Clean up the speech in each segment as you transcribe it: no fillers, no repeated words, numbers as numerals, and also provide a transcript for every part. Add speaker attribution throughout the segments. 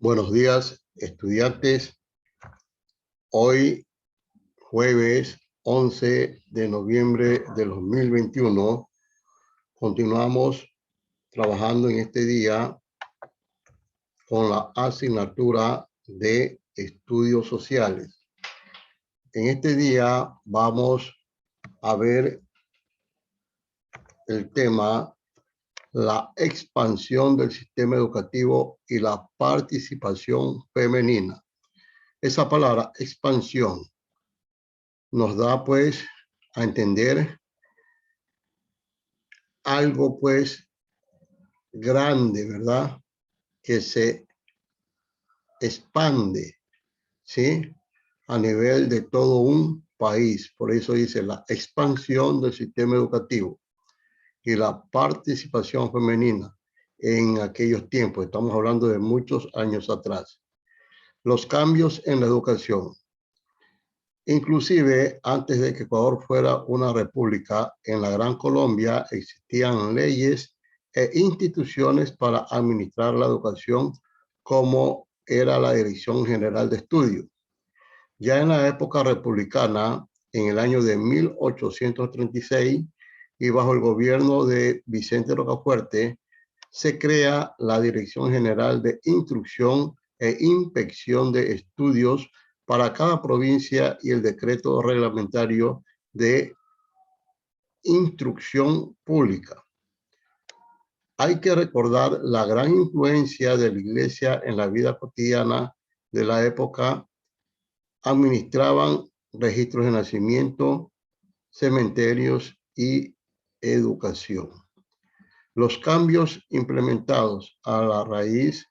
Speaker 1: Buenos días, estudiantes. Hoy, jueves 11 de noviembre de 2021, continuamos trabajando en este día con la asignatura de estudios sociales. En este día vamos a ver el tema la expansión del sistema educativo y la participación femenina. Esa palabra expansión nos da pues a entender algo pues grande, ¿verdad? Que se expande, ¿sí? A nivel de todo un país. Por eso dice la expansión del sistema educativo y la participación femenina en aquellos tiempos. Estamos hablando de muchos años atrás. Los cambios en la educación. Inclusive, antes de que Ecuador fuera una república, en la Gran Colombia existían leyes e instituciones para administrar la educación, como era la Dirección General de Estudios. Ya en la época republicana, en el año de 1836, y bajo el gobierno de Vicente Rocafuerte, se crea la Dirección General de Instrucción e Inspección de Estudios para cada provincia y el decreto reglamentario de instrucción pública. Hay que recordar la gran influencia de la Iglesia en la vida cotidiana de la época. Administraban registros de nacimiento, cementerios y educación. Los cambios implementados a la raíz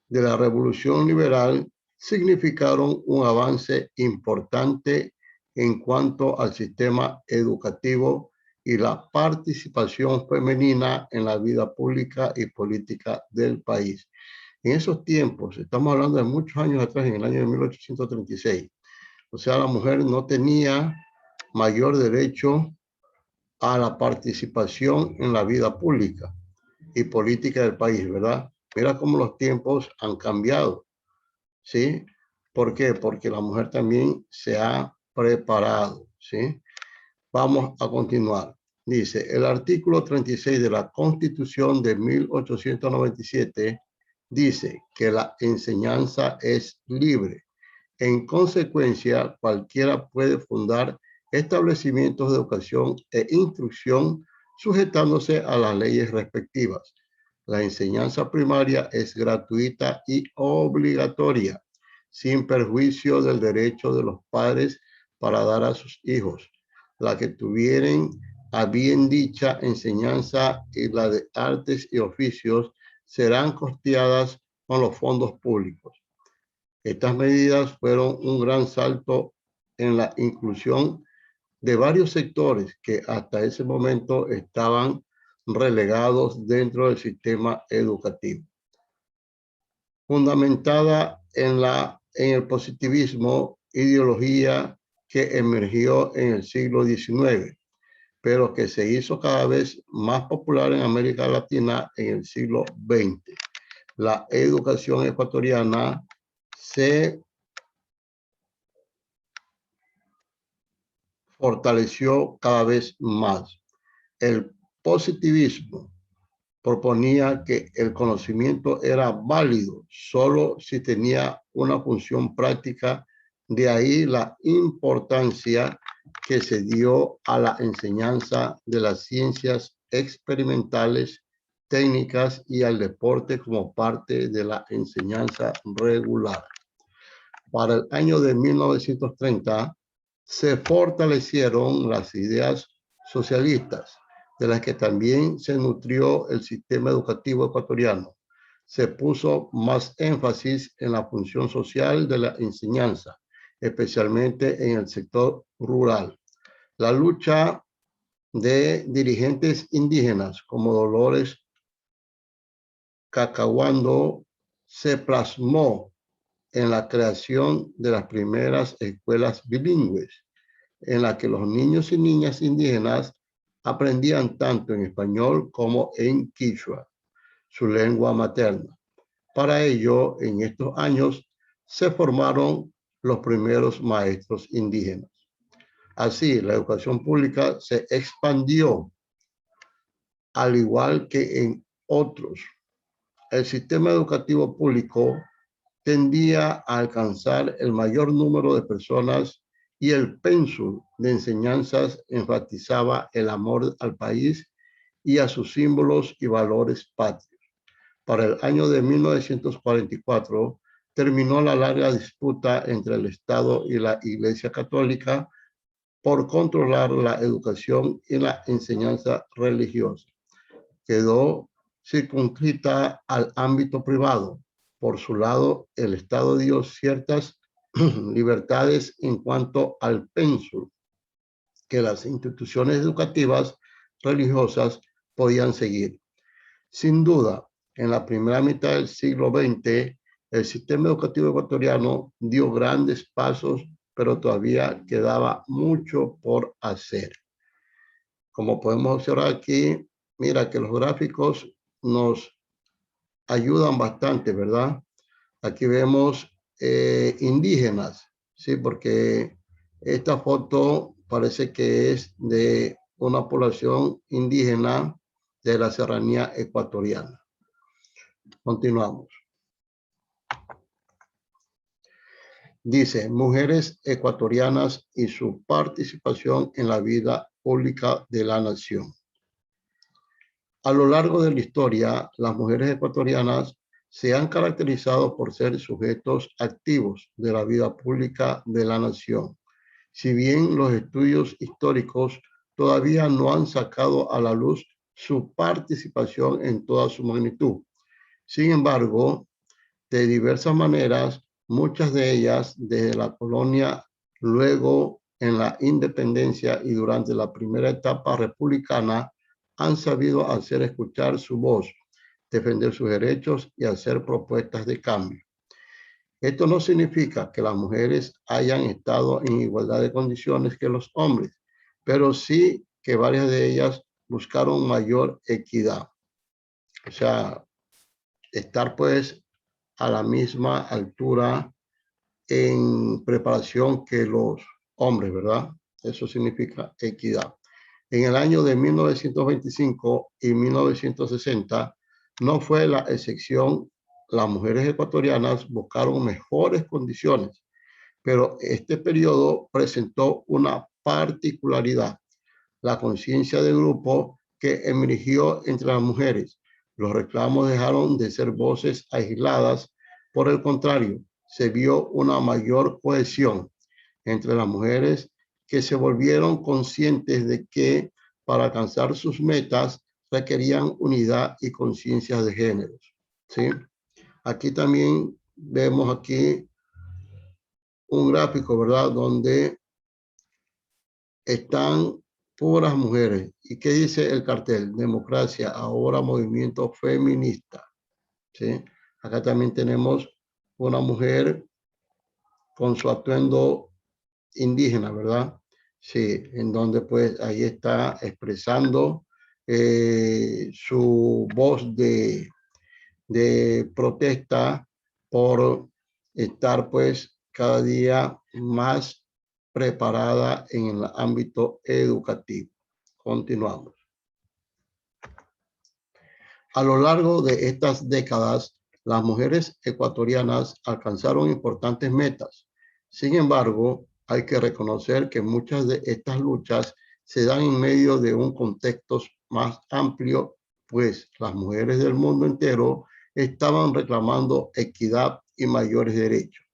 Speaker 1: de la Revolución Liberal significaron un avance importante en cuanto al sistema educativo y la participación femenina en la vida pública y política del país. En esos tiempos, estamos hablando de muchos años atrás, en el año de 1836, o sea, la mujer no tenía mayor derecho a la participación en la vida pública y política del país, ¿verdad? Mira cómo los tiempos han cambiado, ¿sí? ¿Por qué? Porque la mujer también se ha preparado, ¿sí? Vamos a continuar. Dice, el artículo 36 de la Constitución de 1897 dice que la enseñanza es libre. En consecuencia, cualquiera puede fundar establecimientos de educación e instrucción sujetándose a las leyes respectivas. La enseñanza primaria es gratuita y obligatoria, sin perjuicio del derecho de los padres para dar a sus hijos la que tuvieren a bien dicha enseñanza, y la de artes y oficios serán costeadas con los fondos públicos. Estas medidas fueron un gran salto en la inclusión de varios sectores que hasta ese momento estaban relegados dentro del sistema educativo. Fundamentada en el positivismo, ideología que emergió en el siglo XIX, pero que se hizo cada vez más popular en América Latina en el siglo XX. La educación ecuatoriana se fortaleció cada vez más. El positivismo proponía que el conocimiento era válido solo si tenía una función práctica. De ahí la importancia que se dio a la enseñanza de las ciencias experimentales, técnicas y al deporte como parte de la enseñanza regular. Para el año de 1930 se fortalecieron las ideas socialistas, de las que también se nutrió el sistema educativo ecuatoriano. Se puso más énfasis en la función social de la enseñanza, especialmente en el sector rural. La lucha de dirigentes indígenas como Dolores Cacahuando se plasmó en la creación de las primeras escuelas bilingües, en la que los niños y niñas indígenas aprendían tanto en español como en quichua, su lengua materna. Para ello, en estos años se formaron los primeros maestros indígenas. Así, la educación pública se expandió, al igual que en otros. El sistema educativo público tendía a alcanzar el mayor número de personas y el pénsul de enseñanzas enfatizaba el amor al país y a sus símbolos y valores patrios. Para el año de 1944 terminó la larga disputa entre el Estado y la Iglesia Católica por controlar la educación y la enseñanza religiosa. Quedó circunscrita al ámbito privado. Por su lado, el Estado dio ciertas libertades en cuanto al pénsul que las instituciones educativas religiosas podían seguir. Sin duda, en la primera mitad del siglo XX, el sistema educativo ecuatoriano dio grandes pasos, pero todavía quedaba mucho por hacer. Como podemos observar aquí, mira que los gráficos nos ayudan bastante, ¿verdad? Aquí vemos indígenas, ¿sí? Porque esta foto parece que es de una población indígena de la serranía ecuatoriana. Continuamos. Dice, mujeres ecuatorianas y su participación en la vida pública de la nación. A lo largo de la historia, las mujeres ecuatorianas se han caracterizado por ser sujetos activos de la vida pública de la nación. Si bien los estudios históricos todavía no han sacado a la luz su participación en toda su magnitud. Sin embargo, de diversas maneras, muchas de ellas desde la colonia, luego en la independencia y durante la primera etapa republicana, han sabido hacer escuchar su voz, defender sus derechos y hacer propuestas de cambio. Esto no significa que las mujeres hayan estado en igualdad de condiciones que los hombres, pero sí que varias de ellas buscaron mayor equidad. O sea, estar pues a la misma altura en preparación que los hombres, ¿verdad? Eso significa equidad. En el año de 1925 y 1960 no fue la excepción. Las mujeres ecuatorianas buscaron mejores condiciones, pero este periodo presentó una particularidad, la conciencia de grupo que emergió entre las mujeres. Los reclamos dejaron de ser voces aisladas. Por el contrario, se vio una mayor cohesión entre las mujeres que se volvieron conscientes de que para alcanzar sus metas requerían unidad y conciencia de géneros. ¿Sí? Aquí también vemos aquí un gráfico, ¿verdad? Donde están puras mujeres. ¿Y qué dice el cartel? Democracia, ahora movimiento feminista. ¿Sí? Acá también tenemos una mujer con su atuendo indígena, ¿verdad? Sí, en donde pues ahí está expresando su voz de protesta por estar pues cada día más preparada en el ámbito educativo. Continuamos. A lo largo de estas décadas, las mujeres ecuatorianas alcanzaron importantes metas. Sin embargo, hay que reconocer que muchas de estas luchas se dan en medio de un contexto más amplio, pues las mujeres del mundo entero estaban reclamando equidad y mayores derechos.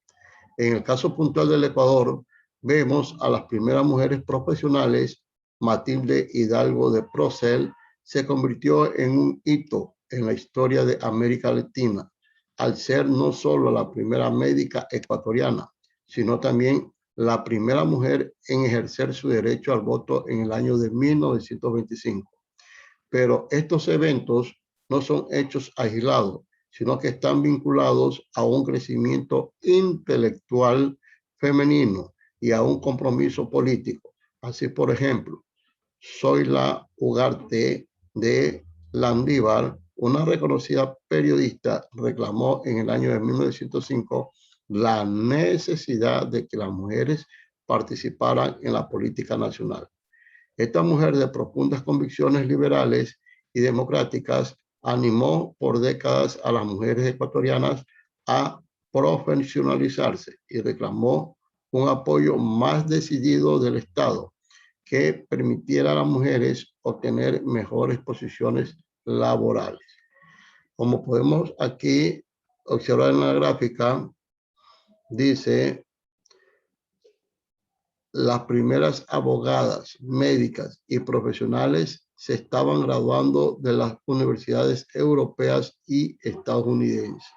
Speaker 1: En el caso puntual del Ecuador, vemos a las primeras mujeres profesionales. Matilde Hidalgo de Procel se convirtió en un hito en la historia de América Latina, al ser no solo la primera médica ecuatoriana, sino también la primera mujer en ejercer su derecho al voto en el año de 1925. Pero estos eventos no son hechos aislados, sino que están vinculados a un crecimiento intelectual femenino y a un compromiso político. Así, por ejemplo, Zoila Ugarte de Landívar, una reconocida periodista, reclamó en el año de 1905 la necesidad de que las mujeres participaran en la política nacional. Esta mujer de profundas convicciones liberales y democráticas animó por décadas a las mujeres ecuatorianas a profesionalizarse y reclamó un apoyo más decidido del Estado que permitiera a las mujeres obtener mejores posiciones laborales. Como podemos aquí observar en la gráfica, dice: las primeras abogadas, médicas y profesionales se estaban graduando de las universidades europeas y estadounidenses.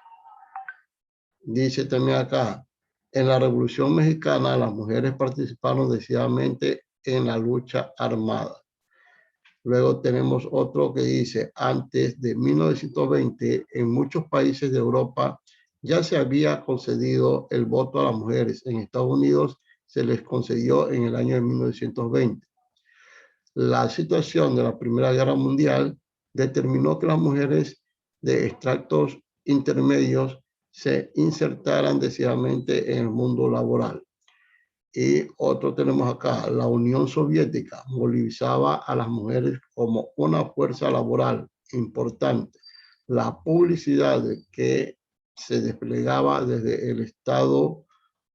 Speaker 1: Dice también acá: en la Revolución Mexicana, las mujeres participaron decididamente en la lucha armada. Luego tenemos otro que dice: antes de 1920, en muchos países de Europa ya se había concedido el voto a las mujeres. En Estados Unidos se les concedió en el año de 1920. La situación de la Primera Guerra Mundial determinó que las mujeres de estratos intermedios se insertaran decididamente en el mundo laboral. Y otro tenemos acá: la Unión Soviética movilizaba a las mujeres como una fuerza laboral importante. La publicidad que se desplegaba desde el Estado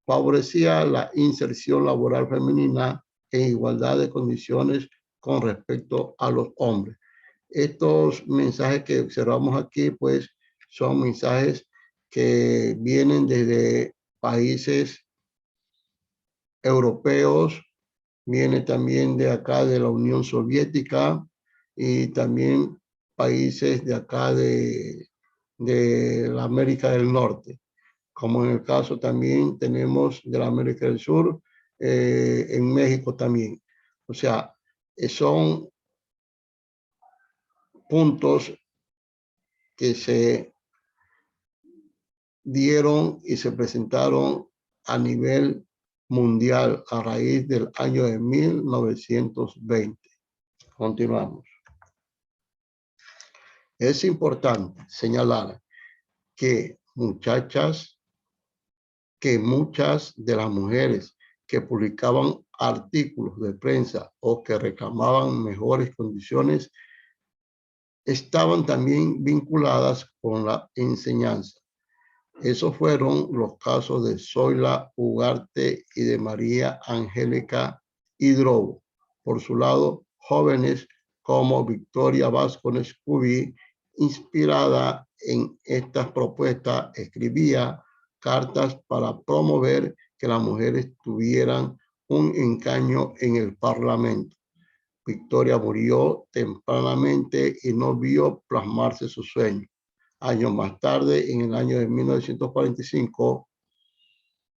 Speaker 1: favorecía la inserción laboral femenina en igualdad de condiciones con respecto a los hombres. Estos mensajes que observamos aquí, pues, son mensajes que vienen desde países europeos, viene también de acá de la Unión Soviética y también países de acá de la América del Norte, como en el caso también tenemos de la América del Sur, en México también. O sea, son puntos que se dieron y se presentaron a nivel mundial a raíz del año de 1920. Continuamos. Es importante señalar que muchas de las mujeres que publicaban artículos de prensa o que reclamaban mejores condiciones estaban también vinculadas con la enseñanza. Esos fueron los casos de Zoila Ugarte y de María Angélica Hidrobo. Por su lado, jóvenes como Victoria Vázquez Cubí, inspirada en estas propuestas, escribía cartas para promover que las mujeres tuvieran un escaño en el Parlamento. Victoria murió tempranamente y no vio plasmarse su sueño. Años más tarde, en el año de 1945,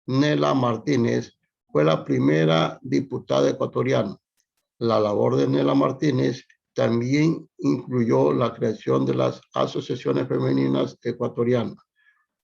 Speaker 1: Nela Martínez fue la primera diputada ecuatoriana. La labor de Nela Martínez también incluyó la creación de las asociaciones femeninas ecuatorianas.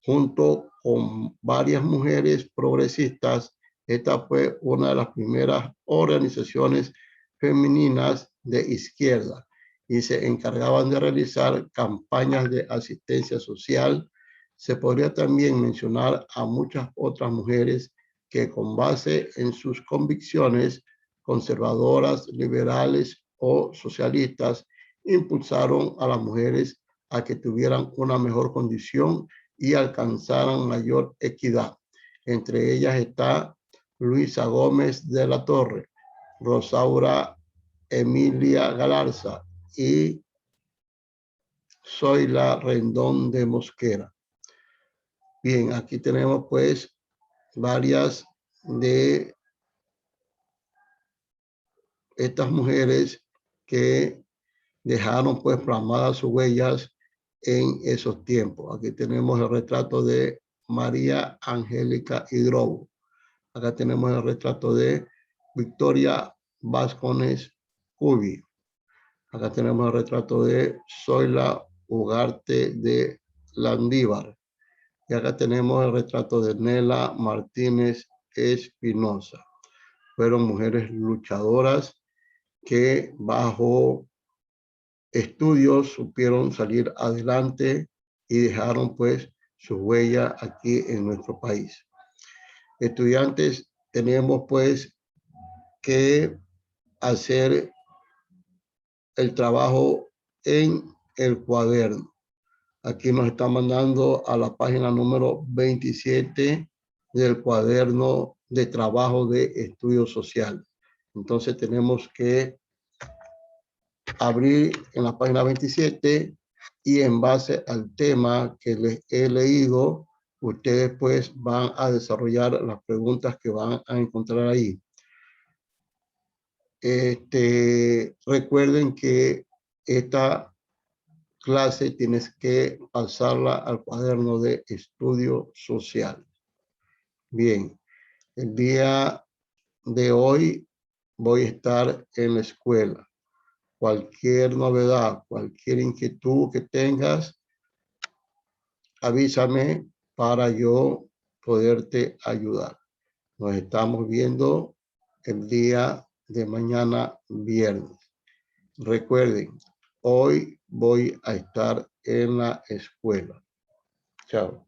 Speaker 1: Junto con varias mujeres progresistas, esta fue una de las primeras organizaciones femeninas de izquierda y se encargaban de realizar campañas de asistencia social. Se podría también mencionar a muchas otras mujeres que, con base en sus convicciones conservadoras, liberales o socialistas, impulsaron a las mujeres a que tuvieran una mejor condición y alcanzaran mayor equidad. Entre ellas está Luisa Gómez de la Torre, Rosaura Emilia Galarza y Zoila Rendón de Mosquera. Bien, aquí tenemos pues varias de estas mujeres que dejaron pues plasmadas sus huellas en esos tiempos. Aquí tenemos el retrato de María Angélica Hidrobo. Acá tenemos el retrato de Victoria Vázquez Cubí. Acá tenemos el retrato de Zoila Ugarte de Landívar. Y acá tenemos el retrato de Nela Martínez Espinosa. Fueron mujeres luchadoras que bajo estudios supieron salir adelante y dejaron pues su huella aquí en nuestro país. Estudiantes, tenemos pues que hacer el trabajo en el cuaderno. Aquí nos está mandando a la página número 27 del cuaderno de trabajo de estudio social. Entonces tenemos que abrir en la página 27 y en base al tema que les he leído, ustedes pues van a desarrollar las preguntas que van a encontrar ahí. Recuerden que esta clase tienes que pasarla al cuaderno de estudio social. Bien, el día de hoy voy a estar en la escuela. Cualquier novedad, cualquier inquietud que tengas, avísame para yo poderte ayudar. Nos estamos viendo el día de mañana viernes. Recuerden, hoy voy a estar en la escuela. Chao.